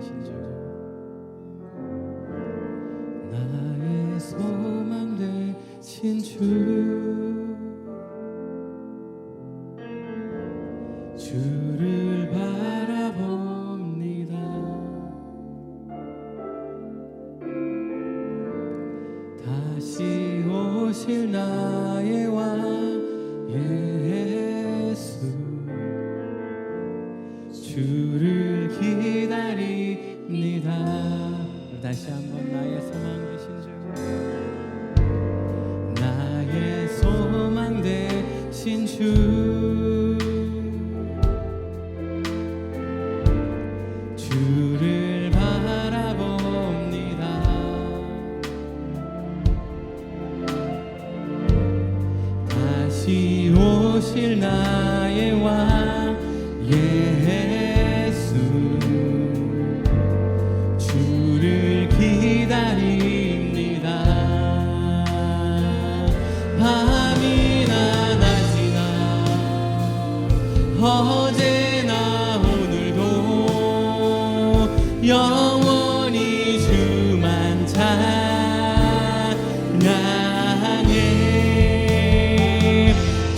되신 주, 나의 소망 되신 주, 주를 바라봅니다. 다시 오실 나의 왕 예수, 주를 기다립니다. 다시 한번 나의 소망 되신 주, 나의 소망 되신 주, 주를 바라봅니다. 다시 오실 나의 왕 예수, 주를 기다립니다. 밤이나 낮이나 어제나 오늘도 영원히 주만 찬양해.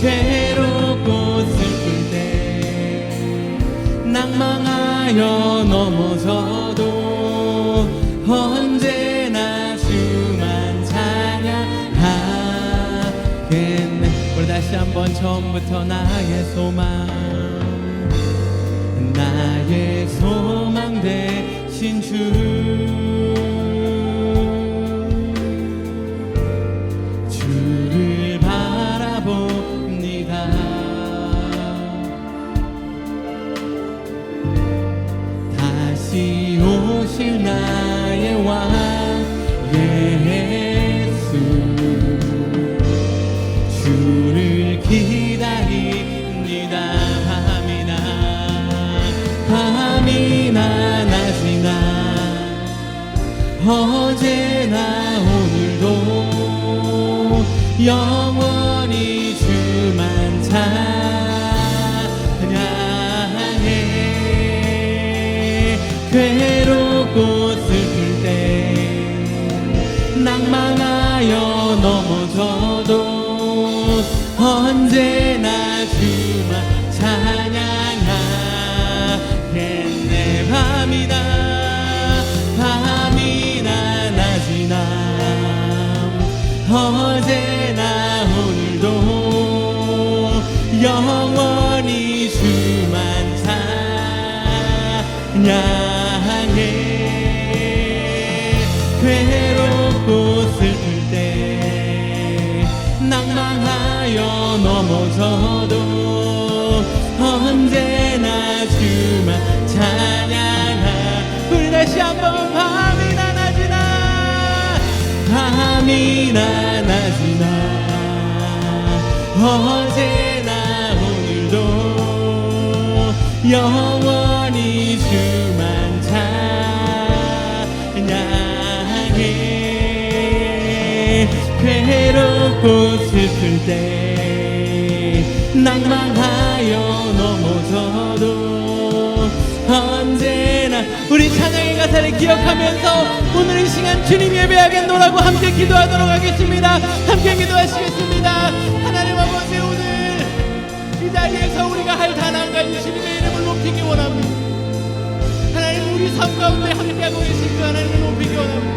괴롭고 슬플 때 낭망하여 넘어져도 언제나 주만 찬양하겠네. 우리 다시 한번 처음부터 나의 소망, 나의 소망 되신 주, 주를 바라봅니다. 다시 오실 나의 왕 예수, 주를 기다립니다. 밤이나 낮이나 어제나 오늘도 영원히 주만 찬양해. 괴롭고 슬플 때 낭망하여 넘어져도 언제나 주만 찬양하겠네. 밤이나 낮이나 어제나 오늘도 영원히 주만 찬양해. 괴롭고 슬플 때 낭망하여 넘어져도 언제나 주만 찬양하. 우리 다시 한번 밤이나 낮이나 어제나 오늘도 영원히 주만 찬양해. 괴롭고 슬플 때 낭망하여 넘어져도 언제나. 우리 찬양의 가사를 기억하면서 오늘 이 시간 주님 예배하겠노라고 함께 기도하도록 하겠습니다. 함께 기도하시겠습니다. 하나님 아버지, 오늘 이 자리에서 우리가 할 단 한 가지 주님의 이름을 높이기 원합니다. 하나님, 우리 삶 가운데 함께하고 계신 그 하나님을 높이기 원합니다.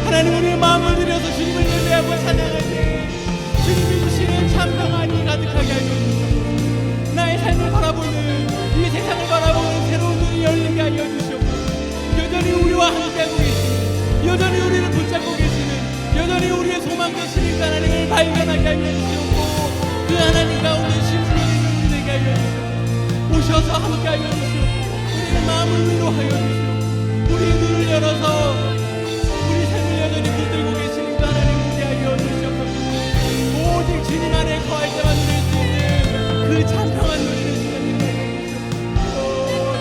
하나님, 우리의 마음을 들여서 주님을 예배하고 찬양할 때 주님이 주시는 참 평안이 가득하게 하여 주시옵소서. 나의 삶을 바라보는, 이 세상을 바라보는 새로운 눈이 열리게 하여 주시옵소서. 여전히 우리와 함께하고 계시는, 여전히 우리를 붙잡고 계시는, 여전히 우리의 소망 되시는 그 하나님을 발견하게 하여 주시옵고, 그 하나님 가운데 심령이 눈이 되게 하여 주시옵소서. 오셔서 함께 하여 주시옵고, 우리의 마음을 위로하여 주시옵고, 우리의 눈을 열어서 우리 삶을 여전히 붙들고 계시는 그 하나님 보게 하여 주시옵소서. 오직 주님 안에 거할 때만 누릴 수 있는 그 찬평한 누리는 시간이 되게 하여 주시옵소서.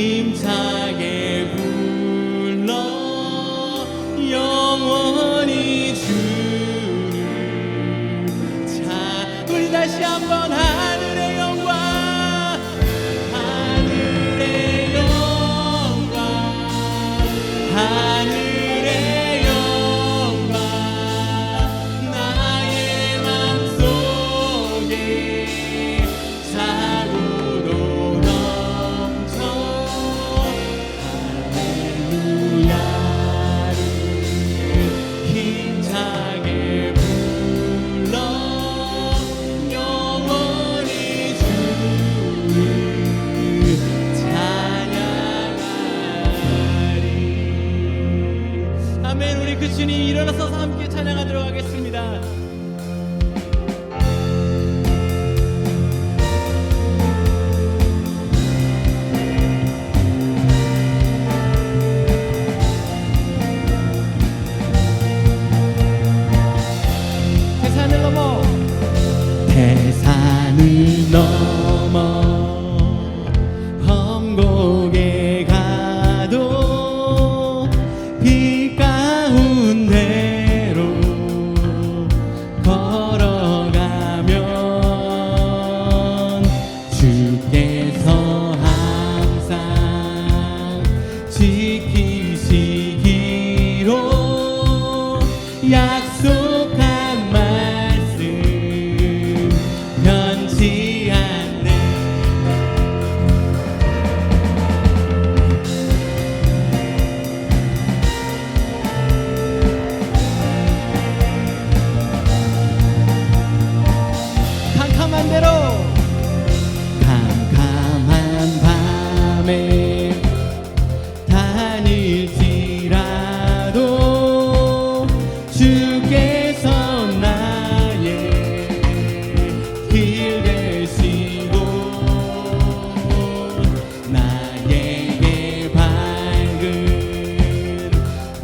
힘차게 불러 영원히 주를. 자, 우리 다시 한번 하늘의 영광, 하늘의 영광, 하늘의 영광, 나의 맘속에 차고도 넘쳐 할렐루야를 힘차게 불러 영원히 주를 찬양하리. 아멘. 우리 그 주님 일어나서 함께 찬양하도록 하겠습니다. 대산을 넘어, 대산을 넘어 험곡에 가도 빛 가운데로 걸어가면 주께서 항상 지키시기로 약속한 말씀 변치 않네. 캄캄한 대로, 캄캄한 밤에 다닐지라도 주께서 나의 길 되시고 나에게 밝은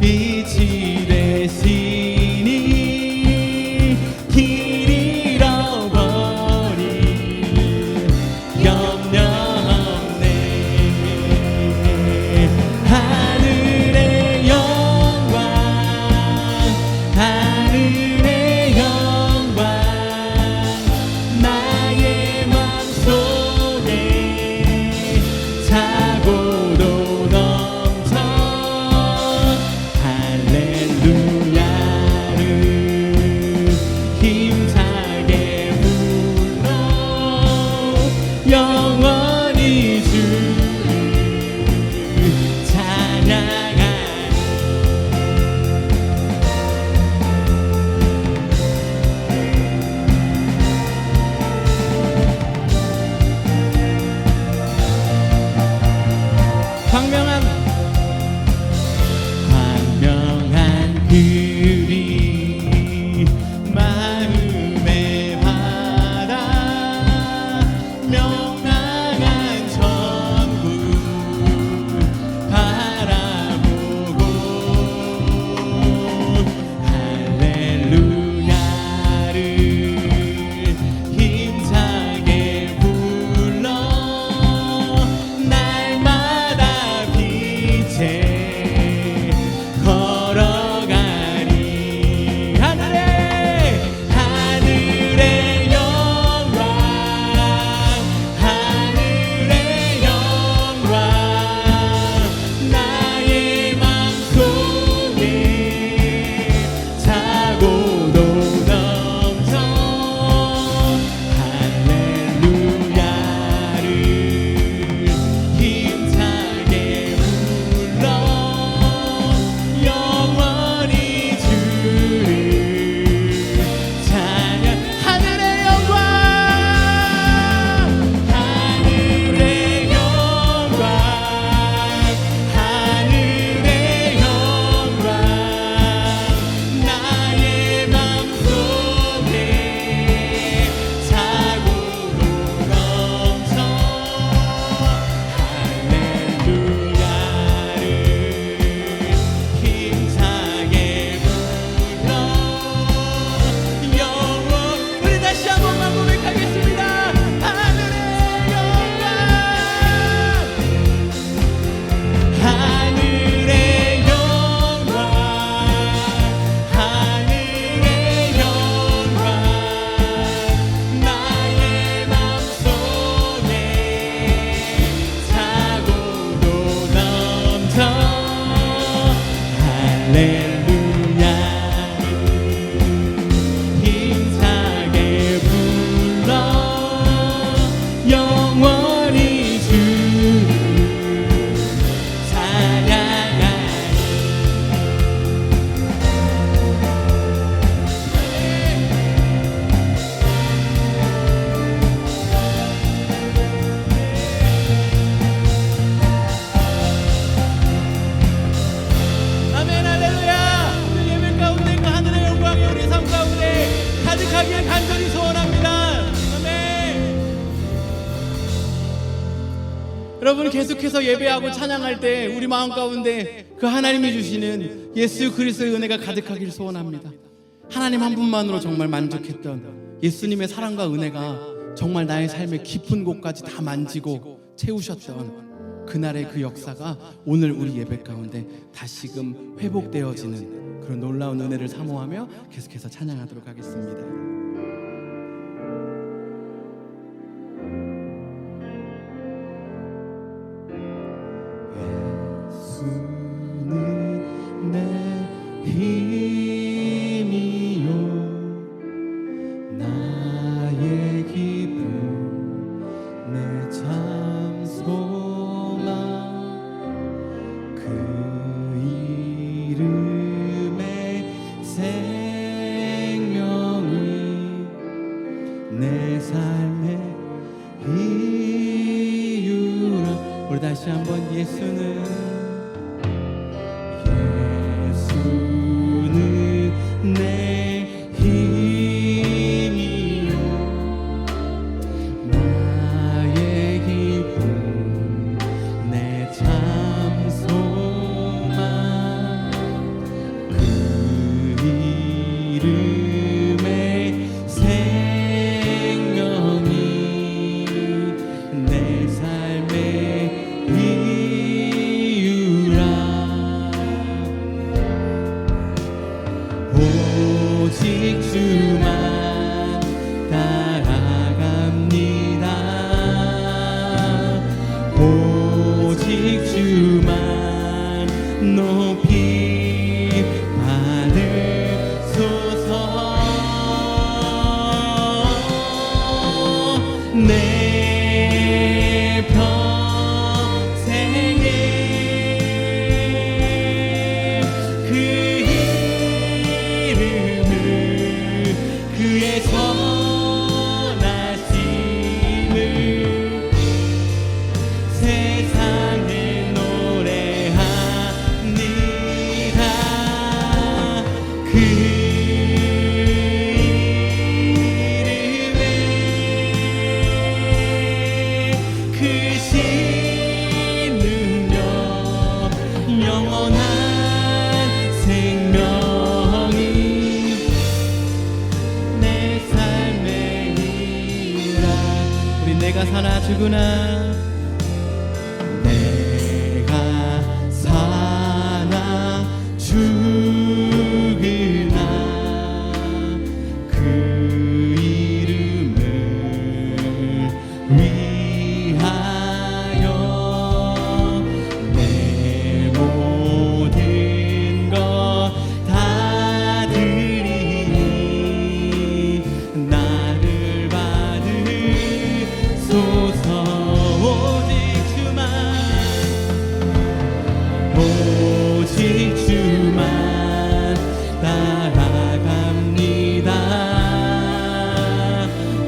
빛이 되시니 길 잃어버린 염려 없네. 하늘의 영광, 하늘의 영광, 나의 맘속에 차고도 넘쳐 할렐루야를 힘차게 불러 영원히 주를 찬양하리. 광명한 글이 마음의 바다, 명랑한 천국 바라보고 할렐루야를 힘차게 불러 날마다 빛 여러분 계속해서 예배하고 찬양할 때 우리 마음 가운데 그 하나님이 주시는 예수 그리스도의 은혜가 가득하길 소원합니다. 하나님 한 분만으로 정말 만족했던 예수님의 사랑과 은혜가 정말 나의 삶의 깊은 곳까지 다 만지고 채우셨던 그날의 그 역사가 오늘 우리 예배 가운데 다시금 회복되어지는 그런 놀라운 은혜를 사모하며 계속해서 찬양하도록 하겠습니다. 예수는 내 힘이요 나의 기쁨 내 참 소망 그 이름의 생명이 내 삶의 이유라. 우리 다시 한번 예수는 내 힘이요 나의 기쁨 내 참 소망 그 이름의 생명이 내 삶의 이유라. 오직 주만 따라갑니다. 오직 주만 높이 받으소서. 내 평생에 그 그의 선하심을 세상에 노래합니다. 그 이름에 크신 능력 영원한 생명이 내가 사나 죽으나 내가 사나 죽으나 그 이름을 위하여 내 모든 것 다 드리니 나를 받으소서. 오직 주만 따라갑니다.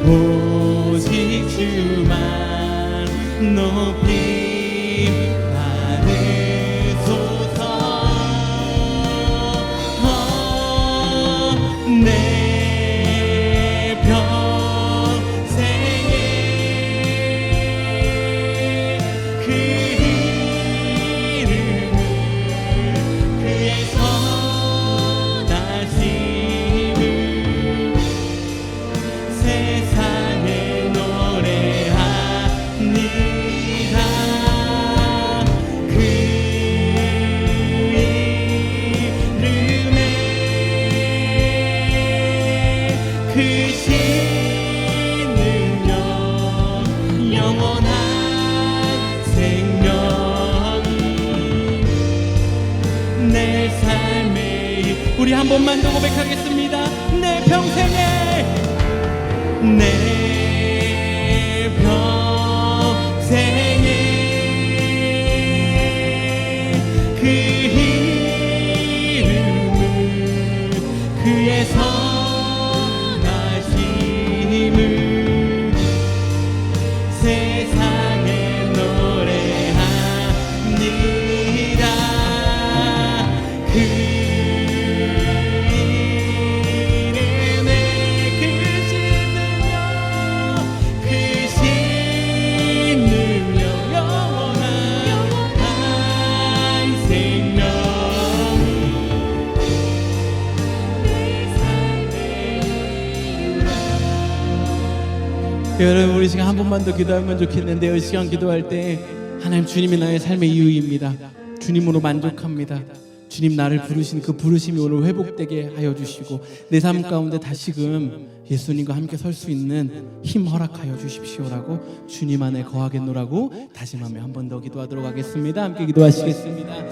오직 주만 높이 받으소서. 내 평생에 그 우리 한 번만 더 고백하겠습니다. 내 평생에 내 평생에 그 이름을 그의 선하심을 세상에 노래합니다. 그 이름에 크신 능력 여러분 우리 시간 한 번만 더 기도하면 좋겠는데요. 이 시간 기도할 때 하나님 주님이 나의 삶의 이유입니다. 주님으로 만족합니다. 주님 나를 부르신 그 부르심이 오늘 회복되게 하여 주시고 내 삶 가운데 다시금 예수님과 함께 설 수 있는 힘 허락하여 주십시오라고 주님 안에 거하겠노라고 다짐하며 한 번 더 기도하도록 하겠습니다. 함께 기도하시겠습니다.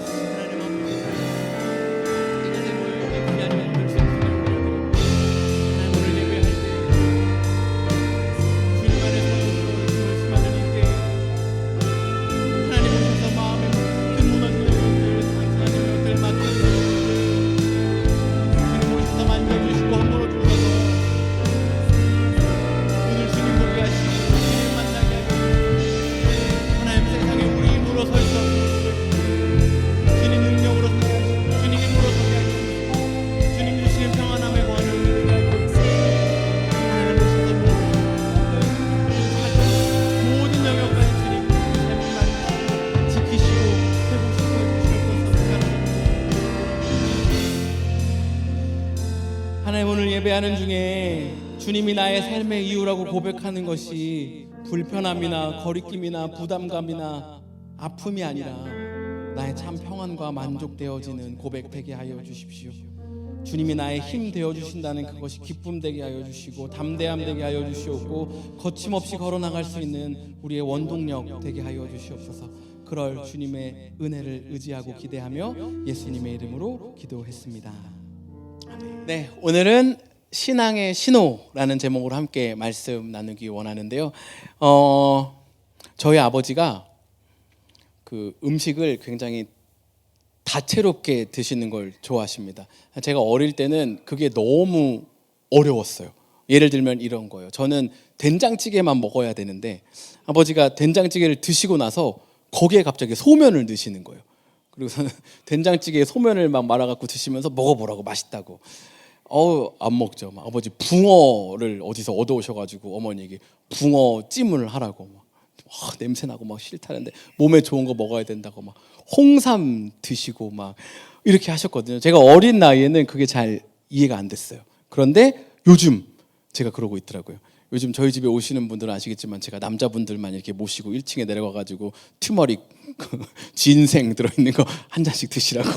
하나님 오늘 예배하는 중에 주님이 나의 삶의 이유라고 고백하는 것이 불편함이나 거리낌이나 부담감이나 아픔이 아니라 나의 참 평안과 만족되어지는 고백 되게 하여 주십시오. 주님이 나의 힘 되어주신다는 그것이 기쁨 되게 하여 주시고 담대함 되게 하여 주시옵고 거침없이 걸어나갈 수 있는 우리의 원동력 되게 하여 주시옵소서. 그럴 주님의 은혜를 의지하고 기대하며 예수님의 이름으로 기도했습니다. 네, 오늘은 신앙의 신호라는 제목으로 함께 말씀 나누기 원하는데요. 저희 아버지가 그 음식을 굉장히 다채롭게 드시는 걸 좋아하십니다. 제가 어릴 때는 그게 너무 어려웠어요. 예를 들면 이런 거예요. 저는 된장찌개만 먹어야 되는데 아버지가 된장찌개를 드시고 나서 거기에 갑자기 소면을 넣으시는 거예요. 그리고서는 된장찌개에 소면을 막 말아갖고 드시면서 먹어보라고 맛있다고. 안 먹죠. 막 아버지 붕어를 어디서 얻어오셔가지고 어머니에게 붕어 찜을 하라고 막 냄새 나고 막 싫다는데 몸에 좋은 거 먹어야 된다고 막 홍삼 드시고 막 이렇게 하셨거든요. 제가 어린 나이에는 그게 잘 이해가 안 됐어요. 그런데 요즘 제가 그러고 있더라고요. 요즘 저희 집에 오시는 분들은 아시겠지만 제가 남자분들만 이렇게 모시고 1층에 내려가가지고 튜머릭 진생 들어있는 거 한 잔씩 드시라고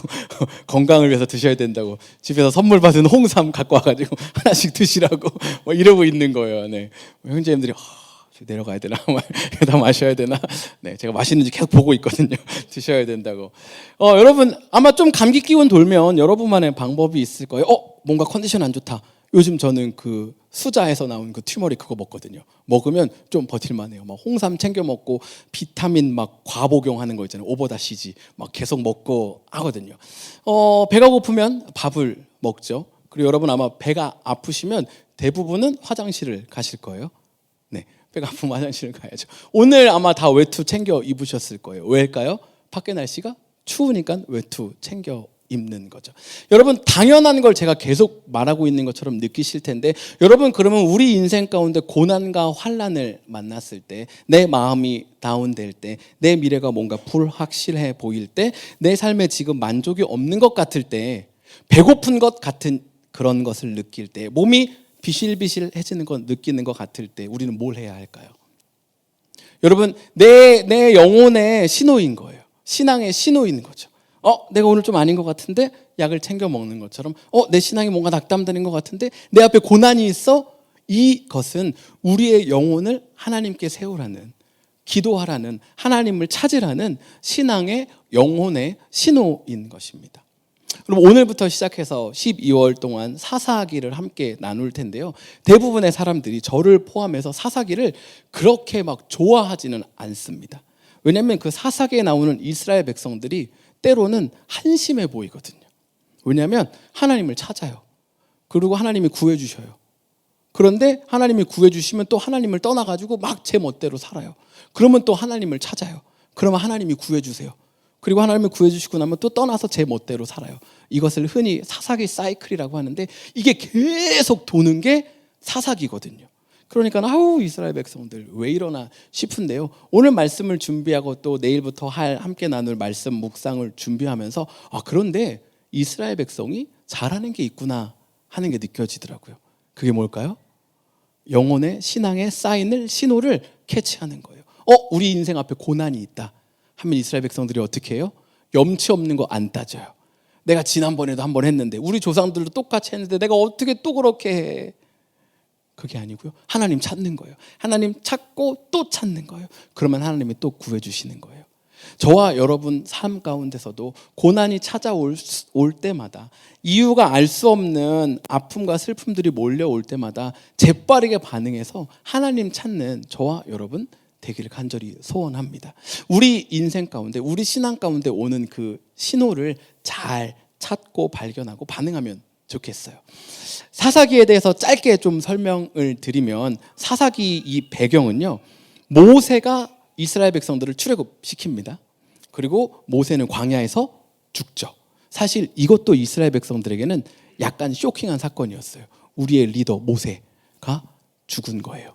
건강을 위해서 드셔야 된다고 집에서 선물 받은 홍삼 갖고 와가지고 하나씩 드시라고 뭐 이러고 있는 거예요. 네. 형제님들이 내려가야 되나? 다 마셔야 되나? 네, 제가 마시는지 계속 보고 있거든요. 드셔야 된다고. 여러분 아마 좀 감기 기운 돌면 여러분만의 방법이 있을 거예요. 뭔가 컨디션 안 좋다. 요즘 저는 그 수자에서 나온 그 튜머릭 그거 먹거든요. 먹으면 좀 버틸만해요. 막 홍삼 챙겨 먹고 비타민 막 과복용하는 거 있잖아요. 오버다시지 막 계속 먹고 하거든요. 배가 고프면 밥을 먹죠. 그리고 여러분 아마 배가 아프시면 대부분은 화장실을 가실 거예요. 네, 배가 아프면 화장실을 가야죠. 오늘 아마 다 외투 챙겨 입으셨을 거예요. 왜일까요? 밖에 날씨가 추우니까 외투 챙겨 입는 거죠. 여러분 당연한 걸 제가 계속 말하고 있는 것처럼 느끼실 텐데 여러분 그러면 우리 인생 가운데 고난과 환난을 만났을 때 내 마음이 다운될 때 내 미래가 뭔가 불확실해 보일 때 내 삶에 지금 만족이 없는 것 같을 때 배고픈 것 같은 그런 것을 느낄 때 몸이 비실비실해지는 것 느끼는 것 같을 때 우리는 뭘 해야 할까요? 여러분 내 영혼의 신호인 거예요. 신앙의 신호인 거죠. 내가 오늘 좀 아닌 것 같은데 약을 챙겨 먹는 것처럼 내 신앙이 뭔가 낙담되는 것 같은데 내 앞에 고난이 있어. 이것은 우리의 영혼을 하나님께 세우라는 기도하라는 하나님을 찾으라는 신앙의 영혼의 신호인 것입니다. 그럼 오늘부터 시작해서 12월 동안 사사기를 함께 나눌 텐데요. 대부분의 사람들이 저를 포함해서 사사기를 그렇게 막 좋아하지는 않습니다. 왜냐하면 그 사사기에 나오는 이스라엘 백성들이 때로는 한심해 보이거든요. 왜냐하면 하나님을 찾아요. 그리고 하나님이 구해주셔요. 그런데 하나님이 구해주시면 또 하나님을 떠나가지고 막 제 멋대로 살아요. 그러면 또 하나님을 찾아요. 그러면 하나님이 구해주세요. 그리고 하나님이 구해주시고 나면 또 떠나서 제 멋대로 살아요. 이것을 흔히 사사기 사이클이라고 하는데 이게 계속 도는 게 사사기거든요. 그러니까 이스라엘 백성들 왜 이러나 싶은데요. 오늘 말씀을 준비하고 또 내일부터 함께 나눌 말씀 묵상을 준비하면서 그런데 이스라엘 백성이 잘하는 게 있구나 하는 게 느껴지더라고요. 그게 뭘까요? 영혼의 신앙의 사인을, 신호를 캐치하는 거예요. 우리 인생 앞에 고난이 있다 하면 이스라엘 백성들이 어떻게 해요? 염치 없는 거 안 따져요. 내가 지난번에도 한번 했는데, 우리 조상들도 똑같이 했는데 내가 어떻게 또 그렇게 해? 그게 아니고요, 하나님 찾는 거예요. 하나님 찾고 또 찾는 거예요. 그러면 하나님이 또 구해주시는 거예요. 저와 여러분 삶 가운데서도 고난이 찾아올 때마다, 이유가 알 수 없는 아픔과 슬픔들이 몰려올 때마다 재빠르게 반응해서 하나님 찾는 저와 여러분 되기를 간절히 소원합니다. 우리 인생 가운데, 우리 신앙 가운데 오는 그 신호를 잘 찾고 발견하고 반응하면 좋겠어요. 사사기에 대해서 짧게 좀 설명을 드리면, 사사기 이 배경은요, 모세가 이스라엘 백성들을 출애굽시킵니다. 그리고 모세는 광야에서 죽죠. 사실 이것도 이스라엘 백성들에게는 약간 쇼킹한 사건이었어요. 우리의 리더 모세가 죽은 거예요.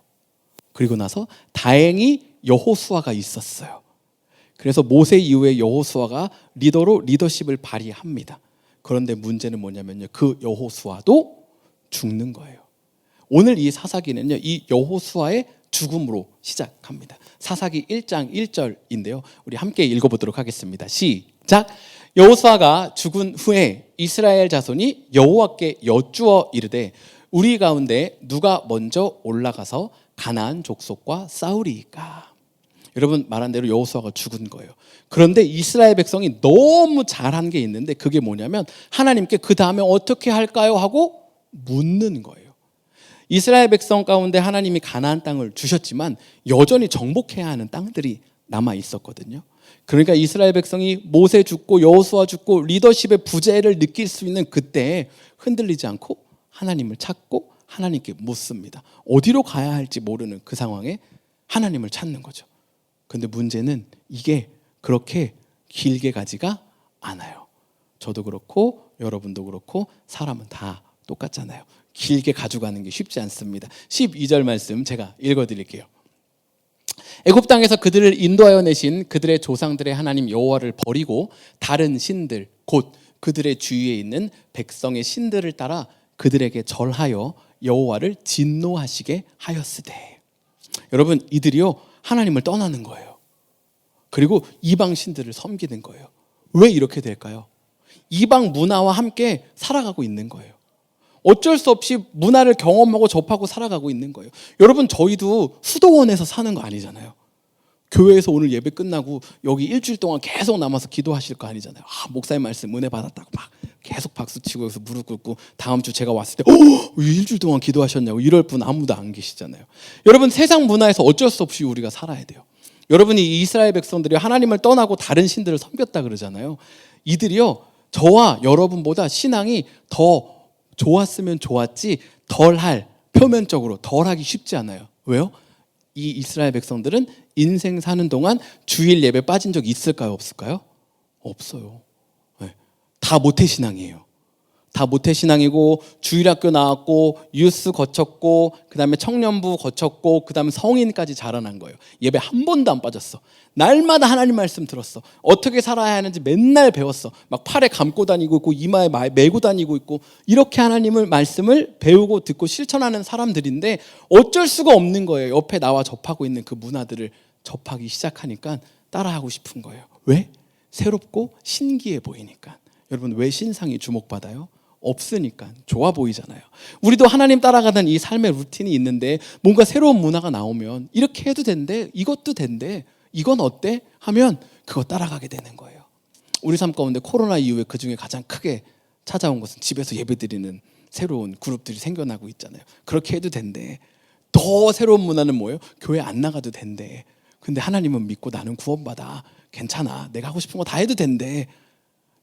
그리고 나서 다행히 여호수아가 있었어요. 그래서 모세 이후에 여호수아가 리더로 리더십을 발휘합니다. 그런데 문제는 뭐냐면요, 그 여호수아도 죽는 거예요. 오늘 이 사사기는요, 이 여호수아의 죽음으로 시작합니다. 사사기 1장 1절인데요. 우리 함께 읽어보도록 하겠습니다. 시작. 여호수아가 죽은 후에 이스라엘 자손이 여호와께 여쭈어 이르되, 우리 가운데 누가 먼저 올라가서 가나안 족속과 싸우리이까? 여러분 말한 대로 여호수아가 죽은 거예요. 그런데 이스라엘 백성이 너무 잘한 게 있는데, 그게 뭐냐면 하나님께 그 다음에 어떻게 할까요? 하고 묻는 거예요. 이스라엘 백성 가운데 하나님이 가나안 땅을 주셨지만 여전히 정복해야 하는 땅들이 남아 있었거든요. 그러니까 이스라엘 백성이 모세 죽고 여호수아 죽고 리더십의 부재를 느낄 수 있는 그때에 흔들리지 않고 하나님을 찾고 하나님께 묻습니다. 어디로 가야 할지 모르는 그 상황에 하나님을 찾는 거죠. 근데 문제는 이게 그렇게 길게 가지가 않아요. 저도 그렇고 여러분도 그렇고 사람은 다 똑같잖아요. 길게 가져가는 게 쉽지 않습니다. 12절 말씀 제가 읽어드릴게요. 애굽 땅에서 그들을 인도하여 내신 그들의 조상들의 하나님 여호와를 버리고 다른 신들, 곧 그들의 주위에 있는 백성의 신들을 따라 그들에게 절하여 여호와를 진노하시게 하였으되. 여러분, 이들이요 하나님을 떠나는 거예요. 그리고 이방 신들을 섬기는 거예요. 왜 이렇게 될까요? 이방 문화와 함께 살아가고 있는 거예요. 어쩔 수 없이 문화를 경험하고 접하고 살아가고 있는 거예요. 여러분, 저희도 수도원에서 사는 거 아니잖아요. 교회에서 오늘 예배 끝나고 여기 일주일 동안 계속 남아서 기도하실 거 아니잖아요. 목사님 말씀 은혜 받았다고 막 계속 박수치고 여기서 무릎 꿇고 다음 주 제가 왔을 때 일주일 동안 기도하셨냐고 이럴 분 아무도 안 계시잖아요. 여러분, 세상 문화에서 어쩔 수 없이 우리가 살아야 돼요. 여러분이 이스라엘 백성들이 하나님을 떠나고 다른 신들을 섬겼다 그러잖아요. 이들이요 저와 여러분보다 신앙이 더 좋았으면 좋았지 덜할, 표면적으로 덜하기 쉽지 않아요. 왜요? 이 이스라엘 백성들은 인생 사는 동안 주일 예배 빠진 적 있을까요? 없을까요? 없어요. 네. 다 모태신앙이에요. 다 모태신앙이고 주일학교 나왔고 유스 거쳤고 그다음에 청년부 거쳤고 그다음에 성인까지 자라난 거예요. 예배 한 번도 안 빠졌어. 날마다 하나님 말씀 들었어. 어떻게 살아야 하는지 맨날 배웠어. 막 팔에 감고 다니고 있고 이마에 메고 다니고 있고 이렇게 하나님을 말씀을 배우고 듣고 실천하는 사람들인데 어쩔 수가 없는 거예요. 옆에 나와 접하고 있는 그 문화들을 접하기 시작하니까 따라하고 싶은 거예요. 왜? 새롭고 신기해 보이니까. 여러분, 왜 신상이 주목받아요? 없으니까. 좋아 보이잖아요. 우리도 하나님 따라가던 이 삶의 루틴이 있는데 뭔가 새로운 문화가 나오면 이렇게 해도 된대, 이것도 된대, 이건 어때? 하면 그거 따라가게 되는 거예요. 우리 삶 가운데 코로나 이후에 그중에 가장 크게 찾아온 것은 집에서 예배드리는 새로운 그룹들이 생겨나고 있잖아요. 그렇게 해도 된대. 더 새로운 문화는 뭐예요? 교회 안 나가도 된대. 근데 하나님은 믿고 나는 구원받아. 괜찮아. 내가 하고 싶은 거 다 해도 된대.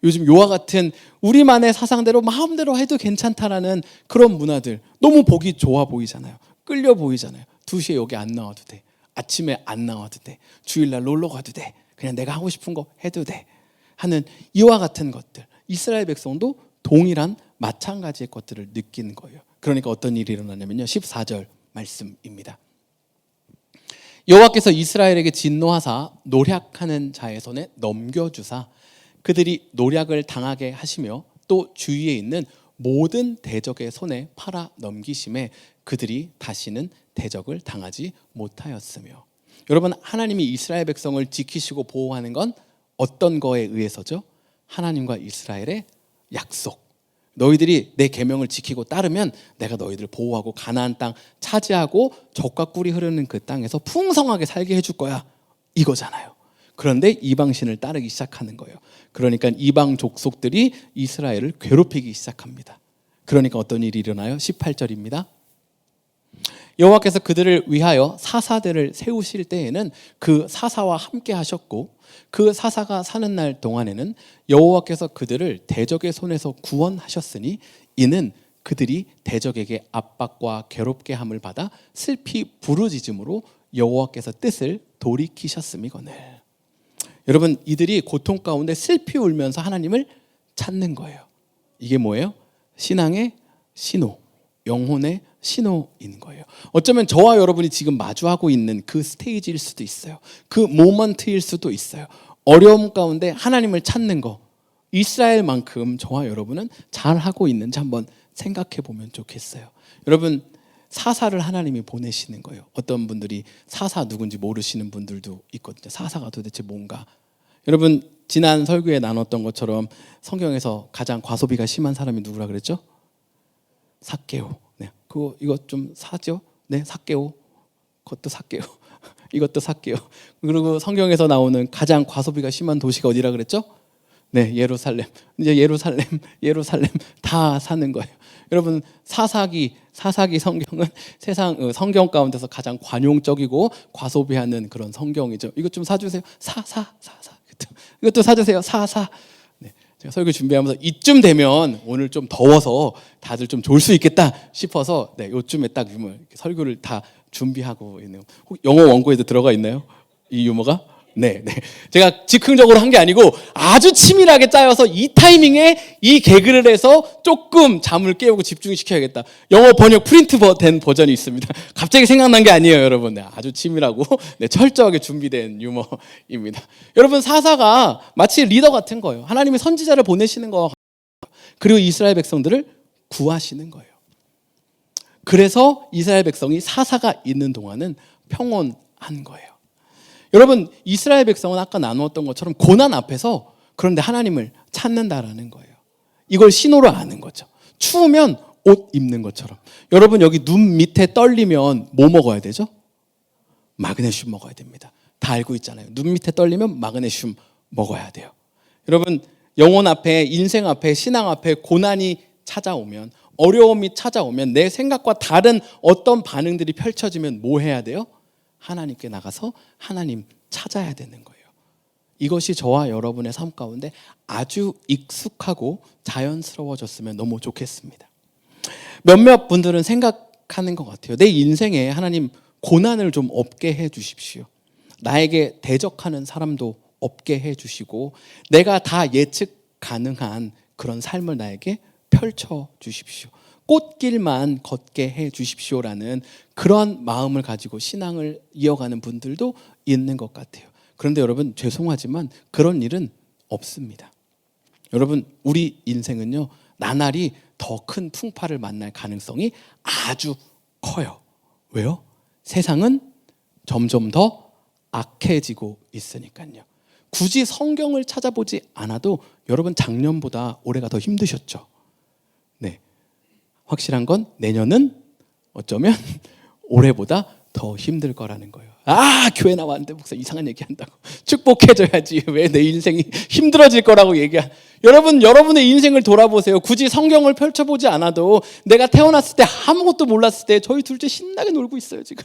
요즘 요와 같은 우리만의 사상대로 마음대로 해도 괜찮다라는 그런 문화들 너무 보기 좋아 보이잖아요. 끌려 보이잖아요. 2시에 여기 안 나와도 돼. 아침에 안 나와도 돼. 주일날 놀러 가도 돼. 그냥 내가 하고 싶은 거 해도 돼. 하는 이와 같은 것들. 이스라엘 백성도 동일한 마찬가지의 것들을 느낀 거예요. 그러니까 어떤 일이 일어나냐면요. 14절 말씀입니다. 여호와께서 이스라엘에게 진노하사 노략하는 자의 손에 넘겨주사 그들이 노략을 당하게 하시며 또 주위에 있는 모든 대적의 손에 팔아 넘기심에 그들이 다시는 대적을 당하지 못하였으며. 여러분, 하나님이 이스라엘 백성을 지키시고 보호하는 건 어떤 거에 의해서죠? 하나님과 이스라엘의 약속. 너희들이 내 계명을 지키고 따르면 내가 너희들을 보호하고 가나안 땅 차지하고 젖과 꿀이 흐르는 그 땅에서 풍성하게 살게 해줄 거야, 이거잖아요. 그런데 이방신을 따르기 시작하는 거예요. 그러니까 이방 족속들이 이스라엘을 괴롭히기 시작합니다. 그러니까 어떤 일이 일어나요? 18절입니다. 여호와께서 그들을 위하여 사사들을 세우실 때에는 그 사사와 함께 하셨고 그 사사가 사는 날 동안에는 여호와께서 그들을 대적의 손에서 구원하셨으니 이는 그들이 대적에게 압박과 괴롭게 함을 받아 슬피 부르짖음으로 여호와께서 뜻을 돌이키셨음이거늘. 여러분, 이들이 고통 가운데 슬피 울면서 하나님을 찾는 거예요. 이게 뭐예요? 신앙의 신호, 영혼의 신호인 거예요. 어쩌면 저와 여러분이 지금 마주하고 있는 그 스테이지일 수도 있어요. 그 모먼트일 수도 있어요. 어려움 가운데 하나님을 찾는 거, 이스라엘만큼 저와 여러분은 잘하고 있는지 한번 생각해 보면 좋겠어요. 여러분, 사사를 하나님이 보내시는 거예요. 어떤 분들이 사사 누군지 모르시는 분들도 있거든요. 사사가 도대체 뭔가. 여러분, 지난 설교에 나눴던 것처럼 성경에서 가장 과소비가 심한 사람이 누구라 그랬죠? 삭개오. 네, 이거 좀 사죠? 네, 삭개오. 그것도 삭개오. 이것도 삭개오. 그리고 성경에서 나오는 가장 과소비가 심한 도시가 어디라 그랬죠? 네, 예루살렘. 이제 예루살렘 다 사는 거예요. 여러분, 사사기 성경은 세상 성경 가운데서 가장 관용적이고 과소비하는 그런 성경이죠. 이것 좀 사주세요. 사사. 이것도 사주세요. 사사. 네, 제가 설교 준비하면서 이쯤 되면 오늘 좀 더워서 다들 좀 졸 수 있겠다 싶어서 네, 요쯤에 딱 설교를 다 준비하고 있네요. 영어 원고에도 들어가 있나요? 이 유머가? 네. 제가 즉흥적으로 한 게 아니고 아주 치밀하게 짜여서 이 타이밍에 이 개그를 해서 조금 잠을 깨우고 집중시켜야겠다. 영어 번역 프린트 된 버전이 있습니다. 갑자기 생각난 게 아니에요, 여러분. 네, 아주 치밀하고 철저하게 준비된 유머입니다. 여러분, 사사가 마치 리더 같은 거예요. 하나님이 선지자를 보내시는 거, 그리고 이스라엘 백성들을 구하시는 거예요. 그래서 이스라엘 백성이 사사가 있는 동안은 평온한 거예요. 여러분, 이스라엘 백성은 아까 나누었던 것처럼 고난 앞에서 그런데 하나님을 찾는다라는 거예요. 이걸 신호로 아는 거죠. 추우면 옷 입는 것처럼. 여러분, 여기 눈 밑에 떨리면 뭐 먹어야 되죠? 마그네슘 먹어야 됩니다. 다 알고 있잖아요. 눈 밑에 떨리면 마그네슘 먹어야 돼요. 여러분, 영혼 앞에, 인생 앞에, 신앙 앞에 고난이 찾아오면, 어려움이 찾아오면 내 생각과 다른 어떤 반응들이 펼쳐지면 뭐 해야 돼요? 하나님께 나가서 하나님 찾아야 되는 거예요. 이것이 저와 여러분의 삶 가운데 아주 익숙하고 자연스러워졌으면 너무 좋겠습니다. 몇몇 분들은 생각하는 것 같아요. 내 인생에 하나님 고난을 좀 없게 해 주십시오. 나에게 대적하는 사람도 없게 해 주시고 내가 다 예측 가능한 그런 삶을 나에게 펼쳐 주십시오. 꽃길만 걷게 해 주십시오라는 그런 마음을 가지고 신앙을 이어가는 분들도 있는 것 같아요. 그런데 여러분, 죄송하지만 그런 일은 없습니다. 여러분, 우리 인생은요, 나날이 더 큰 풍파를 만날 가능성이 아주 커요. 왜요? 세상은 점점 더 악해지고 있으니까요. 굳이 성경을 찾아보지 않아도 여러분, 작년보다 올해가 더 힘드셨죠? 네. 확실한 건 내년은 어쩌면 올해보다 더 힘들 거라는 거예요. 교회 나왔는데 목사 이상한 얘기한다고. 축복해줘야지. 왜 내 인생이 힘들어질 거라고 여러분, 여러분의 인생을 돌아보세요. 굳이 성경을 펼쳐보지 않아도 내가 태어났을 때 아무것도 몰랐을 때 저희 둘째 신나게 놀고 있어요, 지금.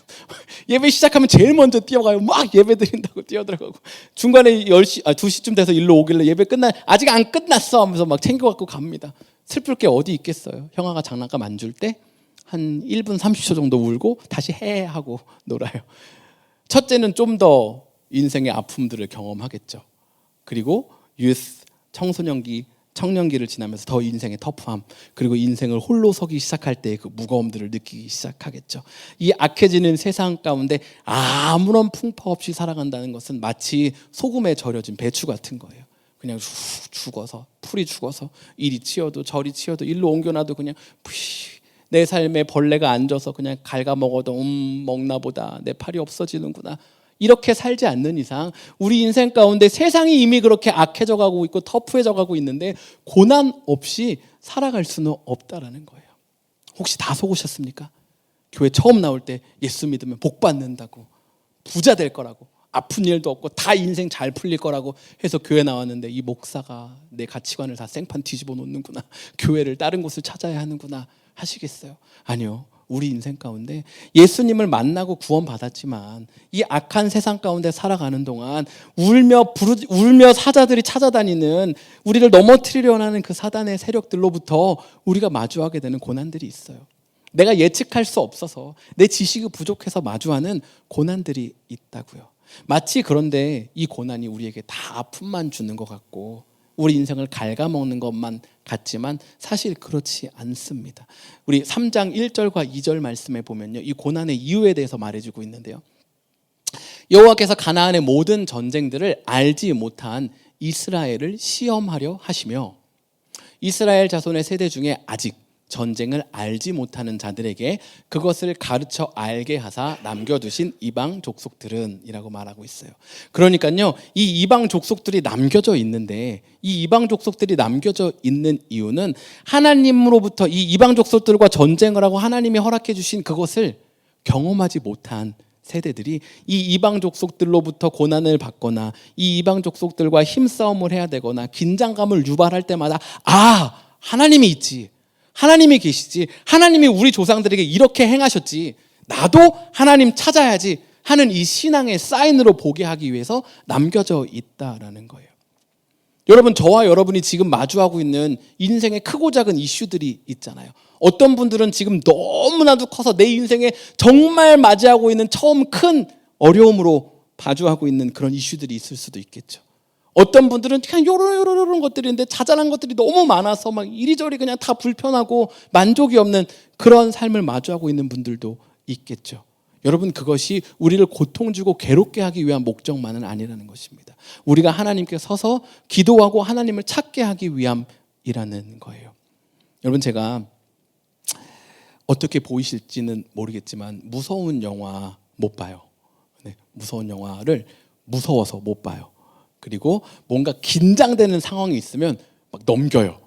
예배 시작하면 제일 먼저 뛰어가요. 막 예배 드린다고 뛰어들어가고. 중간에 2시쯤 돼서 일로 오길래 예배 아직 안 끝났어 하면서 막 챙겨갖고 갑니다. 슬플 게 어디 있겠어요. 형아가 장난감 안 줄 때 한 1분 30초 정도 울고 다시 하고 놀아요. 첫째는 좀 더 인생의 아픔들을 경험하겠죠. 그리고 유스, 청소년기, 청년기를 지나면서 더 인생의 터프함, 그리고 인생을 홀로 서기 시작할 때 그 무거움들을 느끼기 시작하겠죠. 이 악해지는 세상 가운데 아무런 풍파 없이 살아간다는 것은 마치 소금에 절여진 배추 같은 거예요. 그냥 죽어서 풀이 죽어서 이리 치워도 저리 치워도 일로 옮겨놔도 그냥 내 삶에 벌레가 앉아서 그냥 갉아먹어도 먹나 보다, 내 팔이 없어지는구나, 이렇게 살지 않는 이상 우리 인생 가운데 세상이 이미 그렇게 악해져 가고 있고 터프해져 가고 있는데 고난 없이 살아갈 수는 없다라는 거예요. 혹시 다 속으셨습니까? 교회 처음 나올 때 예수 믿으면 복 받는다고, 부자 될 거라고, 아픈 일도 없고 다 인생 잘 풀릴 거라고 해서 교회 나왔는데 이 목사가 내 가치관을 다 생판 뒤집어 놓는구나, 교회를 다른 곳을 찾아야 하는구나 하시겠어요? 아니요. 우리 인생 가운데 예수님을 만나고 구원받았지만 이 악한 세상 가운데 살아가는 동안 울며 사자들이 찾아다니는, 우리를 넘어뜨리려 하는 그 사단의 세력들로부터 우리가 마주하게 되는 고난들이 있어요. 내가 예측할 수 없어서, 내 지식이 부족해서 마주하는 고난들이 있다고요. 마치 그런데 이 고난이 우리에게 다 아픔만 주는 것 같고 우리 인생을 갉아먹는 것만 같지만 사실 그렇지 않습니다. 우리 3장 1절과 2절 말씀에 보면요, 이 고난의 이유에 대해서 말해주고 있는데요. 여호와께서 가나안의 모든 전쟁들을 알지 못한 이스라엘을 시험하려 하시며 이스라엘 자손의 세대 중에 아직 전쟁을 알지 못하는 자들에게 그것을 가르쳐 알게 하사 남겨두신 이방 족속들은 이라고 말하고 있어요. 그러니까요, 이 이방 족속들이 남겨져 있는데 이 이방 족속들이 남겨져 있는 이유는 하나님으로부터 이 이방 족속들과 전쟁을 하고 하나님이 허락해 주신 그것을 경험하지 못한 세대들이 이 이방 족속들로부터 고난을 받거나 이 이방 족속들과 힘싸움을 해야 되거나 긴장감을 유발할 때마다 하나님이 있지, 하나님이 계시지, 하나님이 우리 조상들에게 이렇게 행하셨지, 나도 하나님 찾아야지 하는 이 신앙의 사인으로 보게 하기 위해서 남겨져 있다라는 거예요. 여러분, 저와 여러분이 지금 마주하고 있는 인생의 크고 작은 이슈들이 있잖아요. 어떤 분들은 지금 너무나도 커서 내 인생에 정말 맞이하고 있는 처음 큰 어려움으로 마주하고 있는 그런 이슈들이 있을 수도 있겠죠. 어떤 분들은 그냥 요런 것들인데 자잘한 것들이 너무 많아서 막 이리저리 그냥 다 불편하고 만족이 없는 그런 삶을 마주하고 있는 분들도 있겠죠. 여러분, 그것이 우리를 고통 주고 괴롭게 하기 위한 목적만은 아니라는 것입니다. 우리가 하나님께 서서 기도하고 하나님을 찾게 하기 위함이라는 거예요. 여러분, 제가 어떻게 보이실지는 모르겠지만 무서운 영화 못 봐요. 네, 무서운 영화를 무서워서 못 봐요. 그리고 뭔가 긴장되는 상황이 있으면 막 넘겨요.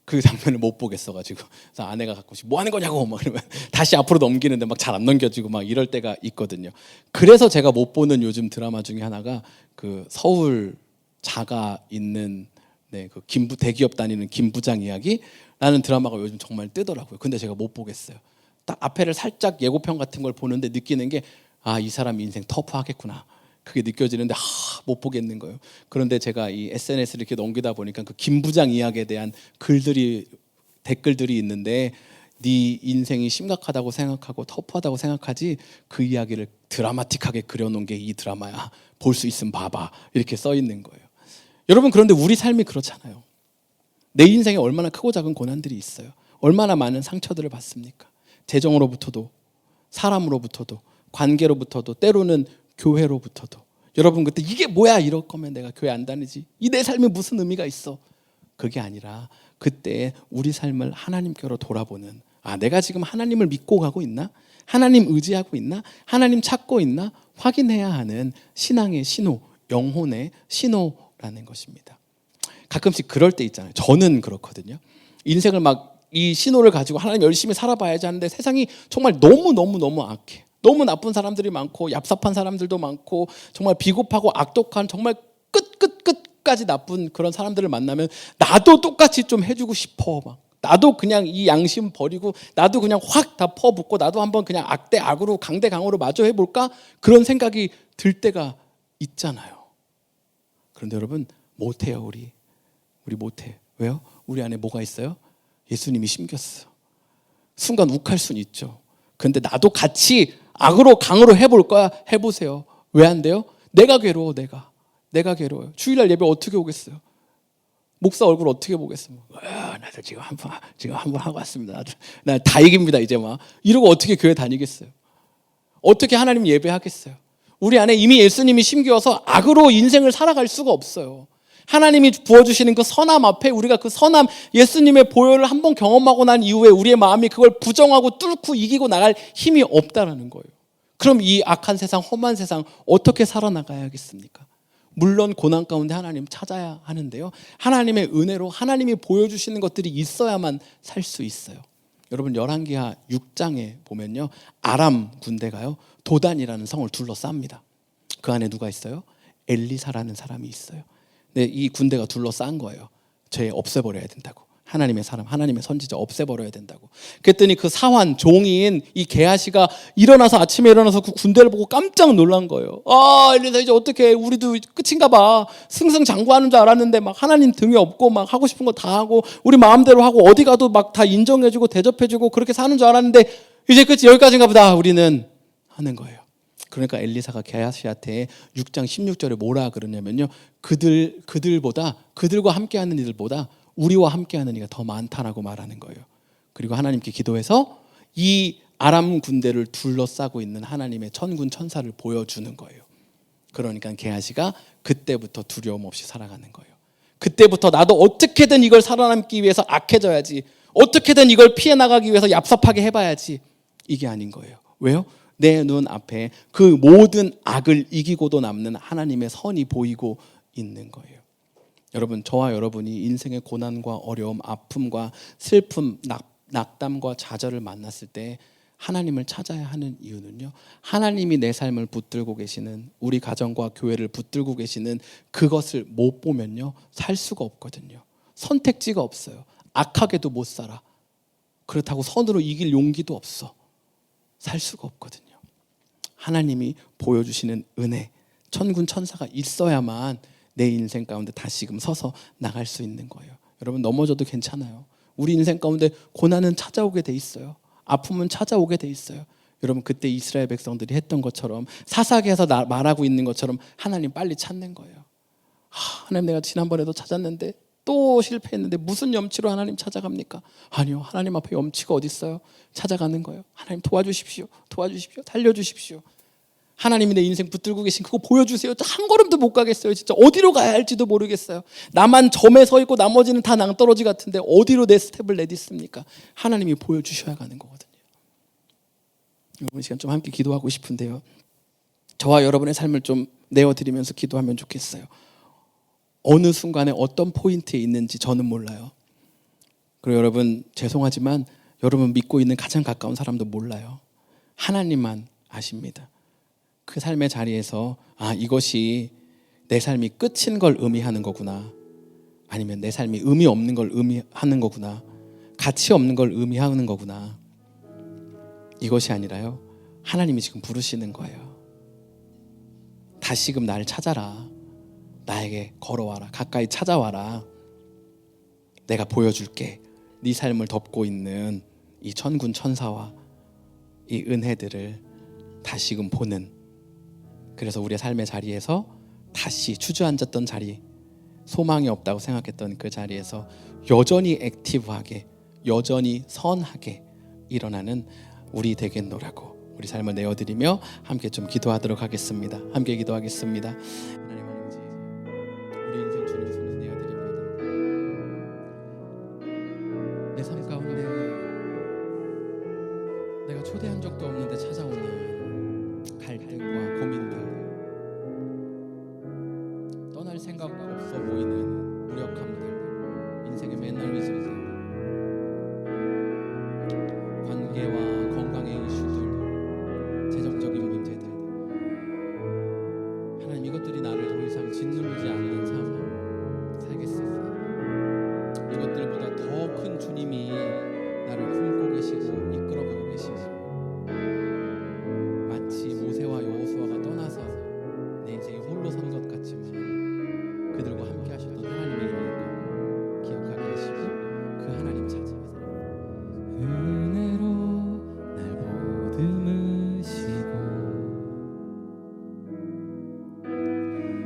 그 장면을 못 보겠어가지고. 그래서 아내가 가끔씩 뭐 하는 거냐고 막 그러면 다시 앞으로 넘기는데 막 잘 안 넘겨지고 막 이럴 때가 있거든요. 그래서 제가 못 보는 요즘 드라마 중에 하나가 그 서울 자가 있는 그 대기업 다니는 김 부장 이야기라는 드라마가 요즘 정말 뜨더라고요. 근데 제가 못 보겠어요. 딱 앞에를 살짝 예고편 같은 걸 보는데 느끼는 게 이 사람 인생 터프하겠구나. 그게 느껴지는데 못 보겠는 거예요. 그런데 제가 이 SNS를 이렇게 넘기다 보니까 그 김 부장 이야기에 대한 댓글들이 있는데 네 인생이 심각하다고 생각하고 터프하다고 생각하지 그 이야기를 드라마틱하게 그려놓은 게 이 드라마야. 볼 수 있으면 봐봐. 이렇게 써 있는 거예요. 여러분, 그런데 우리 삶이 그렇잖아요. 내 인생에 얼마나 크고 작은 고난들이 있어요. 얼마나 많은 상처들을 받습니까? 재정으로부터도, 사람으로부터도, 관계로부터도, 때로는 교회로부터도. 여러분, 그때 이게 뭐야 이럴 거면 내가 교회 안 다니지, 이 내 삶에 무슨 의미가 있어. 그게 아니라 그때 우리 삶을 하나님께로 돌아보는, 내가 지금 하나님을 믿고 가고 있나? 하나님 의지하고 있나? 하나님 찾고 있나? 확인해야 하는 신앙의 신호, 영혼의 신호라는 것입니다. 가끔씩 그럴 때 있잖아요. 저는 그렇거든요. 인생을 막 이 신호를 가지고 하나님 열심히 살아봐야지 하는데 세상이 정말 너무 악해. 너무 나쁜 사람들이 많고 얍삽한 사람들도 많고 정말 비겁하고 악독한 정말 끝까지 나쁜 그런 사람들을 만나면 나도 똑같이 좀 해주고 싶어. 막 나도 그냥 이 양심 버리고 나도 그냥 확 다 퍼붓고 나도 한번 그냥 악대 악으로 강대 강으로 마저 해볼까? 그런 생각이 들 때가 있잖아요. 그런데 여러분, 못해요. 우리 못해. 왜요? 우리 안에 뭐가 있어요? 예수님이 심겼어. 순간 욱할 수는 있죠. 그런데 나도 같이 악으로 강으로 해볼 거야. 해보세요. 왜 안 돼요? 내가 괴로워. 내가 괴로워요. 주일날 예배 어떻게 오겠어요? 목사 얼굴 어떻게 보겠어요? 나도 지금 한번 하고 왔습니다. 나 다 이깁니다 이제 막 이러고 어떻게 교회 다니겠어요? 어떻게 하나님 예배하겠어요? 우리 안에 이미 예수님이 심겨서 악으로 인생을 살아갈 수가 없어요. 하나님이 부어주시는 그 선함 앞에 우리가 그 선함, 예수님의 보혈을 한번 경험하고 난 이후에 우리의 마음이 그걸 부정하고 뚫고 이기고 나갈 힘이 없다라는 거예요. 그럼 이 악한 세상, 험한 세상 어떻게 살아나가야겠습니까? 물론 고난 가운데 하나님 찾아야 하는데요, 하나님의 은혜로 하나님이 보여주시는 것들이 있어야만 살 수 있어요. 여러분 열왕기하 6장에 보면요, 아람 군대가요 도단이라는 성을 둘러쌉니다. 그 안에 누가 있어요? 엘리사라는 사람이 있어요. 근데 이 군대가 둘러싼 거예요. 쟤 없애버려야 된다고. 하나님의 사람, 하나님의 선지자 없애버려야 된다고. 그랬더니 그 사환, 종인 이 게하시가 일어나서 아침에 일어나서 그 군대를 보고 깜짝 놀란 거예요. 아, 엘리사 이제 어떻게, 우리도 끝인가 봐. 승승장구하는 줄 알았는데 막 하나님 등에 업고 막 하고 싶은 거 다 하고 우리 마음대로 하고 어디 가도 막 다 인정해주고 대접해주고 그렇게 사는 줄 알았는데 이제 끝이 여기까지인가 보다 우리는 하는 거예요. 그러니까 엘리사가 게하시한테 6장 16절에 뭐라 그러냐면요, 그들보다, 그들과 함께하는 이들보다 우리와 함께하는 이가 더 많다라고 말하는 거예요. 그리고 하나님께 기도해서 이 아람 군대를 둘러싸고 있는 하나님의 천군 천사를 보여주는 거예요. 그러니까 게하시가 그때부터 두려움 없이 살아가는 거예요. 그때부터 나도 어떻게든 이걸 살아남기 위해서 악해져야지, 어떻게든 이걸 피해 나가기 위해서 얍삽하게 해봐야지, 이게 아닌 거예요. 왜요? 내 눈 앞에 그 모든 악을 이기고도 남는 하나님의 선이 보이고 있는 거예요. 여러분, 저와 여러분이 인생의 고난과 어려움, 아픔과 슬픔, 낙담과 좌절을 만났을 때 하나님을 찾아야 하는 이유는요, 하나님이 내 삶을 붙들고 계시는, 우리 가정과 교회를 붙들고 계시는 그것을 못 보면요 살 수가 없거든요. 선택지가 없어요. 악하게도 못 살아. 그렇다고 선으로 이길 용기도 없어. 살 수가 없거든요. 하나님이 보여주시는 은혜, 천군 천사가 있어야만 내 인생 가운데 다시금 서서 나갈 수 있는 거예요. 여러분, 넘어져도 괜찮아요. 우리 인생 가운데 고난은 찾아오게 돼 있어요. 아픔은 찾아오게 돼 있어요. 여러분, 그때 이스라엘 백성들이 했던 것처럼, 사사기에서 말하고 있는 것처럼 하나님 빨리 찾는 거예요. 하나님, 내가 지난번에도 찾았는데 또 실패했는데 무슨 염치로 하나님 찾아갑니까? 아니요, 하나님 앞에 염치가 어디 있어요? 찾아가는 거예요. 하나님 도와주십시오, 도와주십시오, 살려주십시오. 하나님이 내 인생 붙들고 계신 그거 보여주세요. 한 걸음도 못 가겠어요. 진짜 어디로 가야 할지도 모르겠어요. 나만 점에 서 있고 나머지는 다 낭떠러지 같은데 어디로 내 스텝을 내딛습니까? 하나님이 보여주셔야 가는 거거든요. 이번 시간 좀 함께 기도하고 싶은데요, 저와 여러분의 삶을 좀 내어드리면서 기도하면 좋겠어요. 어느 순간에 어떤 포인트에 있는지 저는 몰라요. 그리고 여러분, 죄송하지만 여러분 믿고 있는 가장 가까운 사람도 몰라요. 하나님만 아십니다. 그 삶의 자리에서 이것이 내 삶이 끝인 걸 의미하는 거구나, 아니면 내 삶이 의미 없는 걸 의미하는 거구나, 가치 없는 걸 의미하는 거구나, 이것이 아니라요, 하나님이 지금 부르시는 거예요. 다시금 나를 찾아라. 나에게 걸어와라. 가까이 찾아와라. 내가 보여줄게. 네 삶을 덮고 있는 이 천군 천사와 이 은혜들을 다시금 보는, 그래서 우리의 삶의 자리에서 다시 주저앉았던 자리, 소망이 없다고 생각했던 그 자리에서 여전히 액티브하게, 여전히 선하게 일어나는 우리 되겠노라고 우리 삶을 내어드리며 함께 좀 기도하도록 하겠습니다. 함께 기도하겠습니다. 하나님 아버지, 우리 인생 주님 손에 내어드립니다. 내 삶 가운데 내가 초대한 적도 없는데 찾아오는 갈등과 고민들, 떠날 생각 없어 보이는 무력함들, 인생의 매너리즘들, 관계와 건강의 이슈들, 재정적인 문제들, 하나님, 이것들이 나를 더 이상 짓누르지 않는 삶을 살겠습니다. 이것들보다 더 큰 주님이 나를 품고 계시고 이끌어가고 계시고, 마치 모세와 여호수아가 떠나서 내 인생이 홀로 선 것 같지만 그들과 함께 하셨던 하나님의 일을 기억하게 하시고 그 하나님 찾아서 은혜로 날 보듬으시고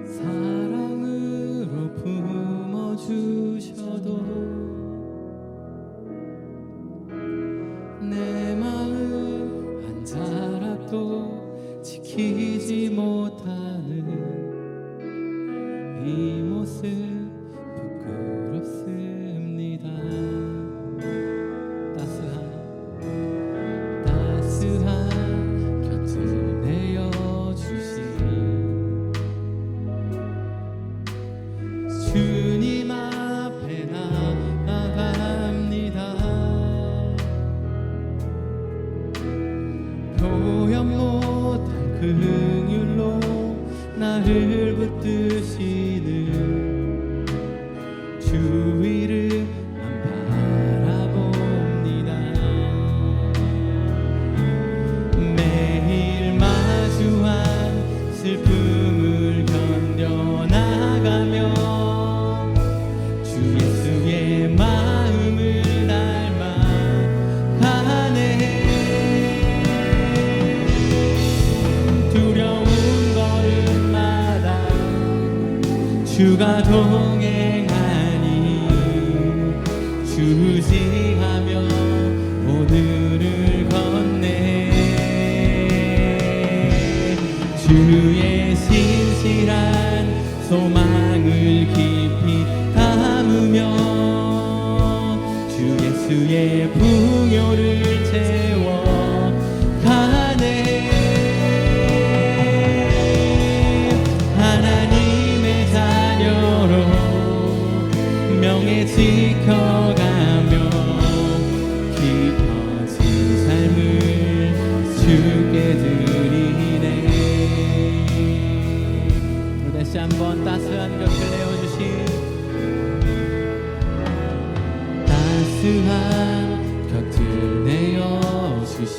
사랑으로 품어주셔도 내 마음 한 자락도 지키지 못하는 이 모습 주 이름만 바라봅니다. 매일 마주한 슬픔을 견뎌나가며 주 예수의 마음을 닮아가네. 두려운 걸음마다 주가 동행하니 주지하며 오늘을 걷네. 주의 신실한 소망을 깊이 담으며 주 예수의 풍요를 채워가네. 하나님의 자녀로 명예 지켜가며 깊어진 삶을 주께 드리네. 다시 한번 따스한 곁을 내어주신 따스한 곁을 내어주신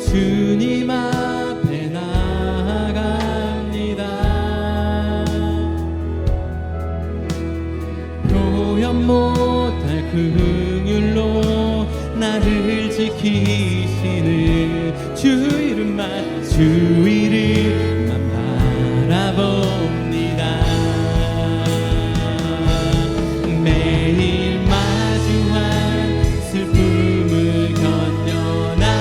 주님 앞에 나아갑니다. 표현 못할 긍휼로 나를 지키시는 주 이름만 바라봅니다. 매일 마주한 슬픔을 견뎌나가며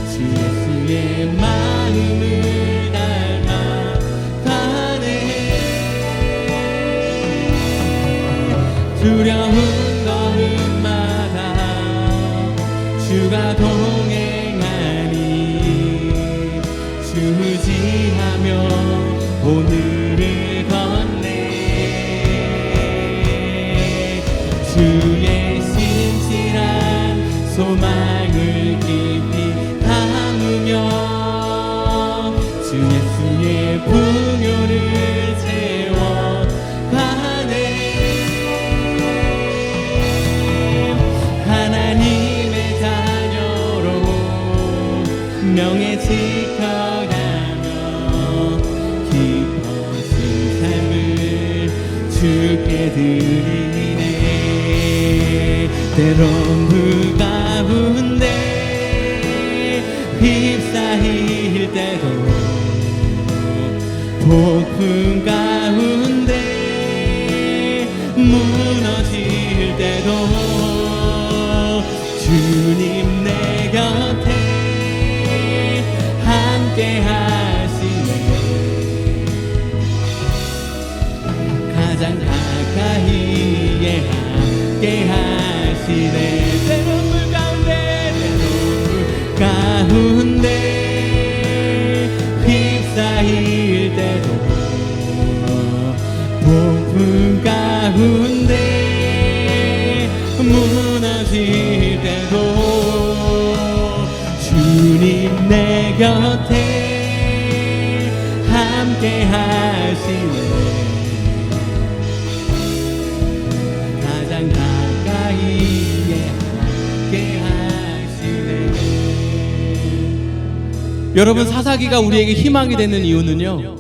주 예수의 마음을 닮아가네. 두려운 걸음마다 주가 동행하니 주지하며 오늘을 걷네. 주의 신실한 소망을 깊이 담으며 주 예수의 풍요를 채워가네. 하나님의 자녀로 명예 지켜가며 깊어진 삶을 주께 드리네. 때론 그 가운데 휩싸일 때도 폭풍 가운데 무너질 때도 주님 내 곁에 함께 하시네. 가장 가까이에 함께 하시네. 때론 물 가운데 휩싸일 때도 폭풍 가운데 무너질 때도 주님 내 곁에 함께 하시네. 가장 가까이에 함께 하시네. 여러분, 사사기가 우리에게 희망이 되는 이유는요,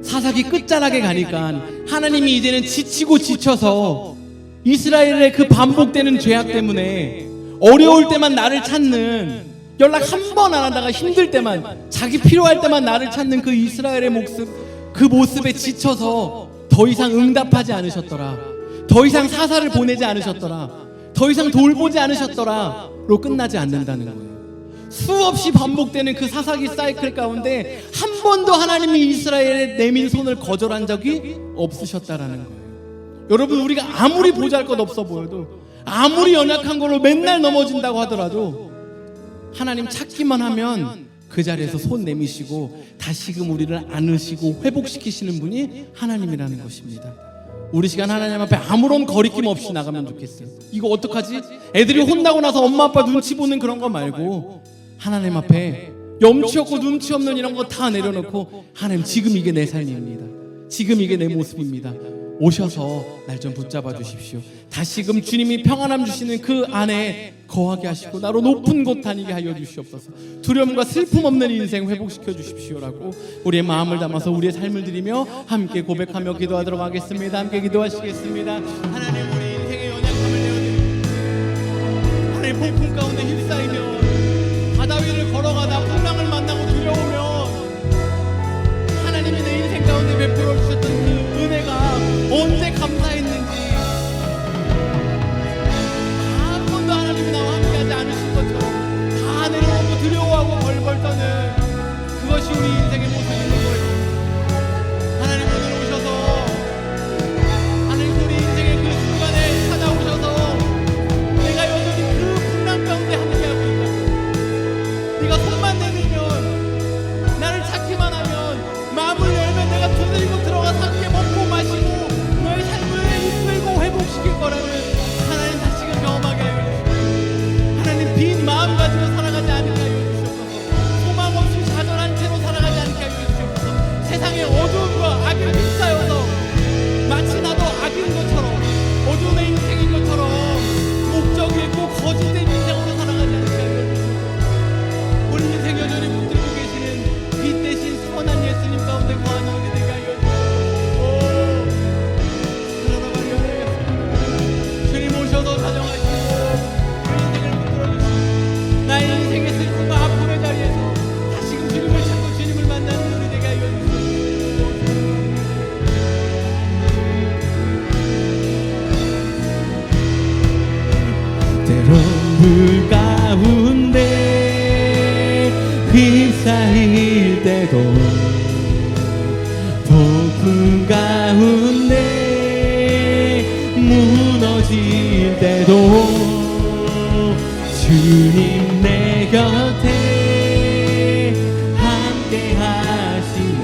사사기 끝자락에 가니까 하나님이 이제는 지치고 지쳐서 이스라엘의 그 반복되는 죄악 때문에 어려울 때만 나를 찾는, 연락 한 번 안 하다가 힘들 때만, 자기 필요할 때만 나를 찾는 그 이스라엘의 모습, 그 모습에 지쳐서 더 이상 응답하지 않으셨더라, 더 이상 사사를 보내지 않으셨더라, 더 이상 돌보지 않으셨더라로 끝나지 않는다는 거예요. 수없이 반복되는 그 사사기 사이클 가운데 한 번도 하나님이 이스라엘에 내민 손을 거절한 적이 없으셨다라는 거예요. 여러분, 우리가 아무리 보잘것 없어 보여도, 아무리 연약한 걸로 맨날 넘어진다고 하더라도 하나님 찾기만 하면 그 자리에서 손 내미시고 다시금 우리를 안으시고 회복시키시는 분이 하나님이라는 것입니다. 우리 시간 하나님 앞에 아무런 거리낌 없이 나가면 좋겠어요. 이거 어떡하지? 애들이 혼나고 나서 엄마 아빠 눈치 보는 그런 거 말고 하나님 앞에 염치 없고 눈치 없는 이런 거 다 내려놓고 하나님 지금 이게 내 삶입니다. 지금 이게 내 모습입니다. 오셔서 날 좀 붙잡아 주십시오. 다시금 주님이 평안함 주시는 그 안에 거하게 하시고 나로 높은 곳 다니게 하여 주시옵소서. 두려움과 슬픔 없는 인생 회복시켜 주십시오라고 우리의 마음을 담아서 우리의 삶을 드리며 함께 고백하며 기도하도록 하겠습니다. 함께 기도하시겠습니다. 하나님, 우리 인생의 연약함을 내어드립니다. 하나님, 폭풍 가운데 휩싸이며 바다 위를 걸어가다 풍랑을 만나고 두려우면 하나님이 내 인생 가운데 베풀어 주셨던 그 은혜가 언제 감사했는지 한 번도 하나님이 나와 함께하지 않으신 것처럼 다 내려놓고 두려워하고 벌벌 떠는 그것이 우리 인생의 모습인 거예요. 하나님, 오늘 오셔서 하나님 우리 인생의 그 순간에 찾아오셔서 내가 여전히 그 풍랑 가운데 함께하고 있다. 네가 손만 내밀면 나를 찾기만 하면 마음을 열면 내가 두드리고 들어가서 함께 먹고 마시고 너의 삶을 이끌고 회복시킬 거라는 하나님 다시금 경험하게 하여 주시옵소서. 하나님, 빈 마음 가지고 살아가지 않게 하여 주시옵소서. 소망 없이 좌절한 채로 살아가지 않게 하여 주시옵소서. 세상의 어두움과 악을 휩싸여서 마치 나도 악인 것처럼 어둠의 인생인 것처럼 목적이 있고 거짓된 인생으로 살아가지 않게 하여 주시옵소서. 우리 인생 여전히 붙들고 계시는 빛 대신 선한 예수님 가운데 거하는 우리 되게 하여 주시옵소서. 주님 오셔서 다정하시고 우리 인생을 붙들어주시고 나의 인생의 슬픔과 아픔의 자리에서 다시금 주님을 찾고 주님을 만나는 우리 되게 하여 주시옵소서. 때론 불 가운데 휩싸일 때도 폭풍 가운데 무너질 때도 주님 내 곁에 함께 하시네.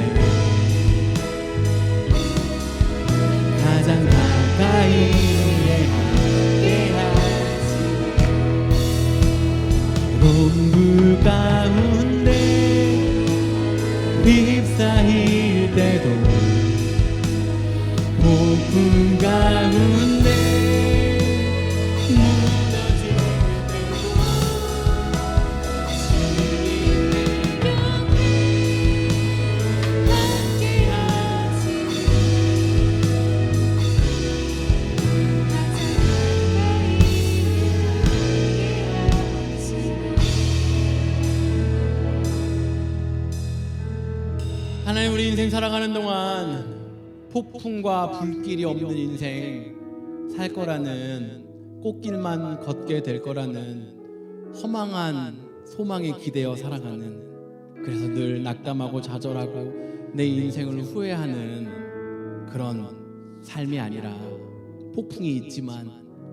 가장 가까이에 함께 하시네. 불 가운데 휩싸일 때도 폭풍 가운데 무너질 때도 주님 내 곁에 함께 하시네. 하나님, 우리 인생 살아가는 동안 폭풍과 불길이 없는 인생 살 거라는, 꽃길만 걷게 될 거라는 허망한 소망에 기대어 살아가는, 그래서 늘 낙담하고 좌절하고 내 인생을 후회하는 그런 삶이 아니라 폭풍이 있지만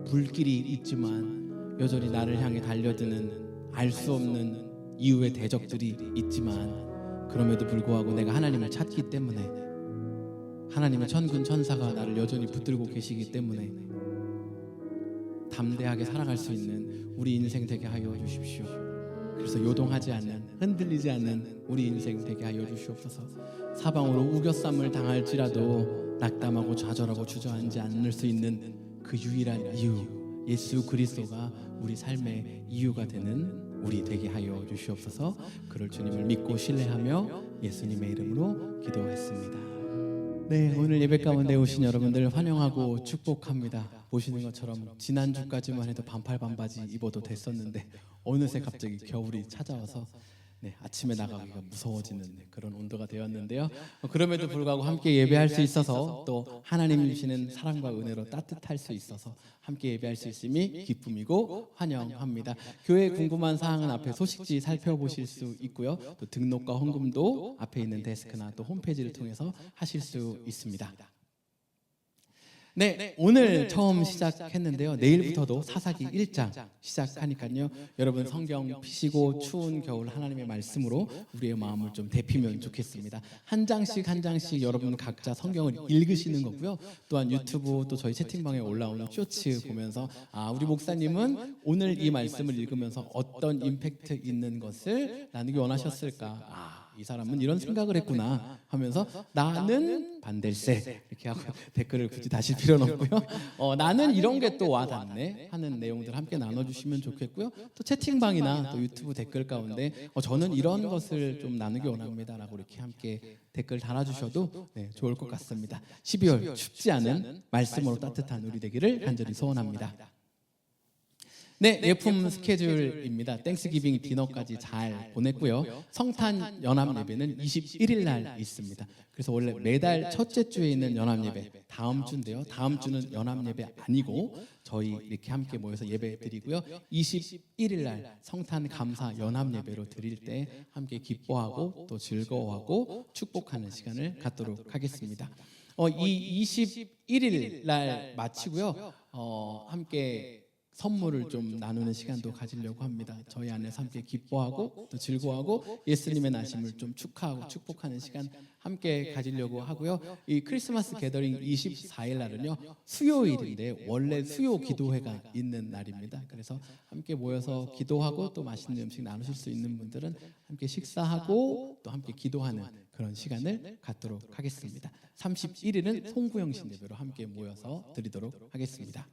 불길이 있지만 여전히 나를 향해 달려드는 알 수 없는 이유의 대적들이 있지만 그럼에도 불구하고 내가 하나님을 찾기 때문에 하나님의 천군 천사가 나를 여전히 붙들고 계시기 때문에 담대하게 살아갈 수 있는 우리 인생 되게 하여 주십시오. 그래서 요동하지 않는, 흔들리지 않는 우리 인생 되게 하여 주시옵소서. 사방으로 우겨쌈을 당할지라도 낙담하고 좌절하고 주저앉지 않을 수 있는 그 유일한 이유, 예수 그리스도가 우리 삶의 이유가 되는 우리 되게 하여 주시옵소서. 그럴 주님을 믿고 신뢰하며 예수님의 이름으로 기도했습니다. 네, 오늘 예배 가운데 오신 여러분들 환영하고 축복합니다. 보시는 것처럼 지난주까지만 해도 반팔 반바지 입어도 됐었는데 어느새 갑자기 겨울이 찾아와서 아침에 나가기가 무서워지는 그런 온도가 되었는데요. 그럼에도 불구하고 함께 예배할 수 있어서 또 하나님 주시는 사랑과 은혜로 따뜻할 수 있어서 함께 예배할 수 있음이 기쁨이고 환영합니다. 교회 궁금한 사항은 앞에 소식지 살펴보실 수 있고요. 또 등록과 헌금도 앞에 있는 데스크나 또 홈페이지를 통해서 하실 수 있습니다. 네, 오늘 처음 시작했는데요. 내일부터도 사사기 1장 시작하니까요. 여러분 성경 피시고 추운 겨울 하나님의 말씀으로 우리의 마음을 좀 데피면 좋겠습니다. 한 장씩 한 장씩 여러분 각자 성경을 읽으시는 거고요. 또한 유튜브 또 저희 채팅방에 올라오는 쇼츠 보면서 우리 목사님은 오늘 이 말씀을 읽으면서 어떤 임팩트 있는 것을 나누기 원하셨을까? 이 사람은 이런 생각을 했구나 하면서 나는 반댈세 이렇게 하고 댓글을 굳이 다실 필요는 없고요. 나는 이런 게 또 와닿네 하는 내용들 함께 나눠주시면 좋겠고요. 또 채팅방이나 또 유튜브 댓글 가운데 저는 이런 것을 좀 나누기 원합니다라고 이렇게 함께 댓글 달아주셔도 좋을 것 같습니다. 12월 춥지 않은 말씀으로 따뜻한 우리 되기를 간절히 소원합니다. 네, 예품 스케줄입니다. 땡스기빙 디너까지 잘 보냈고요. 성탄 연합 예배는 21일 날 있습니다. 그래서 원래 매달 첫째 주에 있는 연합 예배 다음 주인데요. 다음 주는 연합 예배 아니고 저희 이렇게 함께 모여서 예배 드리고요. 21일 날 성탄 감사 연합 예배로 드릴 때 함께 기뻐하고 또 즐거워하고 축복하는 시간을 갖도록 하겠습니다. 이 21일 날 마치고요. 함께 선물을 좀 나누는 시간도 가지려고 합니다. 저희 안에서 함께 기뻐하고 또 즐거워하고 예수님의 나심을 좀 축하하고 축복하는 시간 함께 가지려고 하고요. 이 크리스마스 게더링 24일 날은요. 수요일인데 원래 수요 기도회가 있는 날입니다. 그래서 함께 모여서 기도하고 또 맛있는 음식 나누실 수 있는 분들은 함께 식사하고 또 함께 기도하는 그런 시간을 갖도록 하겠습니다. 31일은 송구영신 예배로 함께 모여서 드리도록 하겠습니다.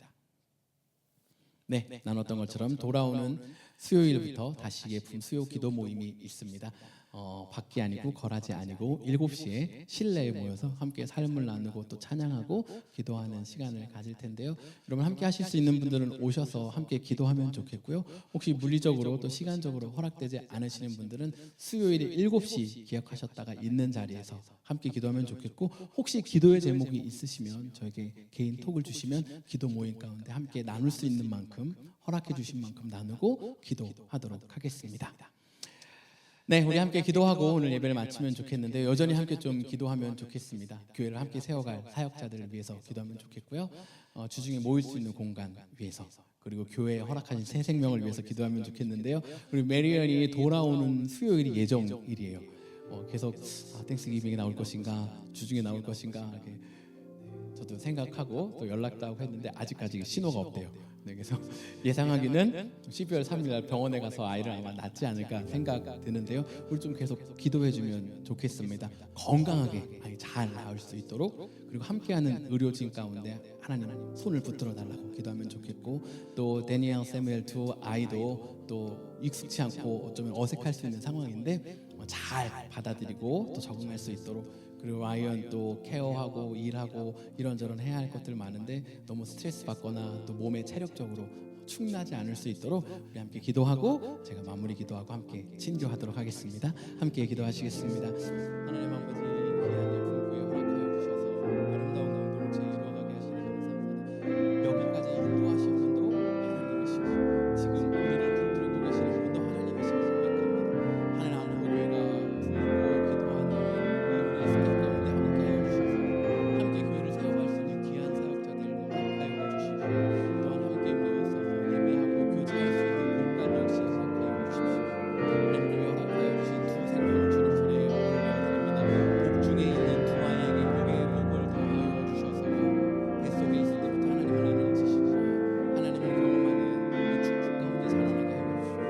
네, 나눴던 것처럼 돌아오는 수요일부터 다시 예품 수요 기도 모임이 있습니다. 밖이 아니고 거라지 아니고 7시에 실내에 모여서 함께 삶을 나누고 또 찬양하고 기도하는 시간을 가질 텐데요. 여러분 함께 하실 수 있는 분들은 오셔서 함께 기도하면 좋겠고요. 혹시 물리적으로 또 시간적으로 허락되지 않으시는 분들은 수요일에 7시 기억하셨다가 있는 자리에서 함께 기도하면 좋겠고 혹시 기도의 제목이 있으시면 저에게 개인 톡을 주시면 기도 모임 가운데 함께 나눌 수 있는 만큼 허락해 주신 만큼 나누고 기도하도록 하겠습니다. 네, 우리 함께 기도하고 오늘 예배를 마치면 좋겠는데 여전히 함께 좀 기도하면 좋겠습니다. 교회를 함께 세워갈 사역자들을 위해서 기도하면 좋겠고요. 주중에 모일 수 있는 공간 위해서 그리고 교회에 허락하신 새 생명을 위해서 기도하면 좋겠는데요. 우리 메리언이 돌아오는 수요일이 예정일이에요. 계속 땡스기빙이 나올 것인가 주중에 나올 것인가 이렇게 저도 생각하고 또 연락도 하고 했는데 아직까지 신호가 없대요. 네, 그래서 예상하기는 12월 3일 날 병원에 가서 아이를 아마 낳지 않을까 생각 드는데요. 우리 좀 계속 기도해주면 좋겠습니다. 건강하게 아이 잘 나을 수 있도록 그리고 함께하는 의료진 가운데 하나님 손을 붙들어 달라고 기도하면 좋겠고 또 데니엘 세무엘 두 아이도 또 익숙치 않고 어쩌면 어색할 수 있는 상황인데 잘 받아들이고 또 적응할 수 있도록 그리고 라이언 또 케어하고 일하고 이런저런 해야 할 것들 많은데 너무 스트레스 받거나 또 몸에 체력적으로 축나지 않을 수 있도록 우리 함께 기도하고 제가 마무리 기도하고 함께 친교하도록 하겠습니다. 함께 기도하시겠습니다. 하나님 아버지 귀한 예품 교회 허락하여 주셔서 아름다운 공동체 이루어가게 하시니 감사합니다. 여기까지 인도하신 분도 하나님이시고 지금 우리를 붙들고 계시는 분도 하나님이시고 생각합니다. 하나님 아버지 교회가 부르고 기도하는 우리 스케줄 가운데 함께하여 주셔서 함께 교회를 세워갈 수 있는 귀한 사역자들 허락하여 주시고 또한 함께 모여서 예배하고 교제할 수 있는 공간 역시 허락하여 주십시오. 하나님 교회 허락하여 주신 두 생명을 주님 손에 올려드립니다. 복중에 있는 두 아이에게 복의 복을 더하여 주셔서 뱃속에 있을 때부터 하나님 하나님을 지시고 하나님을 경험하는 이 축복 가운데 자라나게 하여 주시고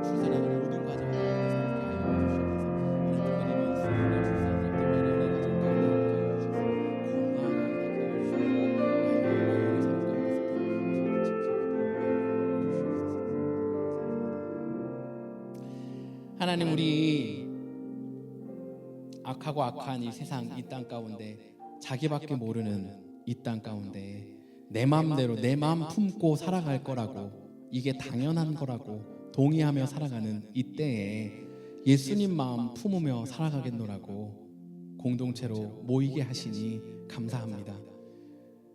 출산하는 모든 과정 가운데 살게 하여 주시옵소서. 하나님 이번 수요일에 출산할 때 미련의 가정 가운데 함께 하여 주셔서 건강하게 하여 주시고 아이의 삶 가운데서 하나님 우리 악하고 악한 이 세상 이 땅 가운데 자기밖에 모르는 이 땅 가운데 내 마음대로 내 마음 품고 살아갈 거라고 이게 당연한 거라고 동의하며 살아가는 이때에 예수님 마음 품으며 살아가겠노라고 공동체로 모이게 하시니 감사합니다.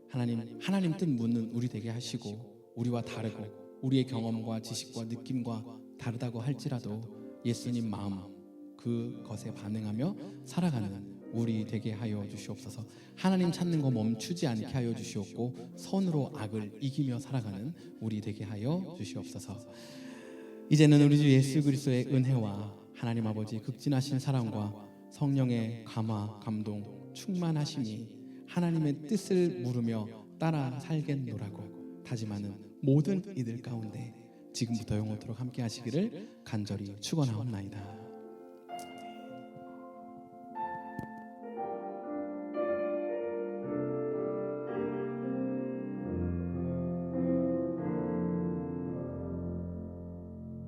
하나님 뜻 묻는 우리 되게 하시고 우리와 다르고 우리의 경험과 지식과 느낌과 다르다고 할지라도 예수님 마음 그것에 반응하며 살아가는 우리 되게 하여 주시옵소서. 하나님 찾는 거 멈추지 않게 하여 주시옵고 선으로 악을 이기며 살아가는 우리 되게 하여 주시옵소서. 이제는 우리 주 예수 그리스도의 은혜와 하나님 아버지 극진하신 사랑과 성령의 감화, 감동, 충만하심이 하나님의 뜻을 물으며 따라 살겠노라고 다짐하는 모든 이들 가운데 지금부터 영원토록 함께 하시기를 간절히 축원하옵나이다.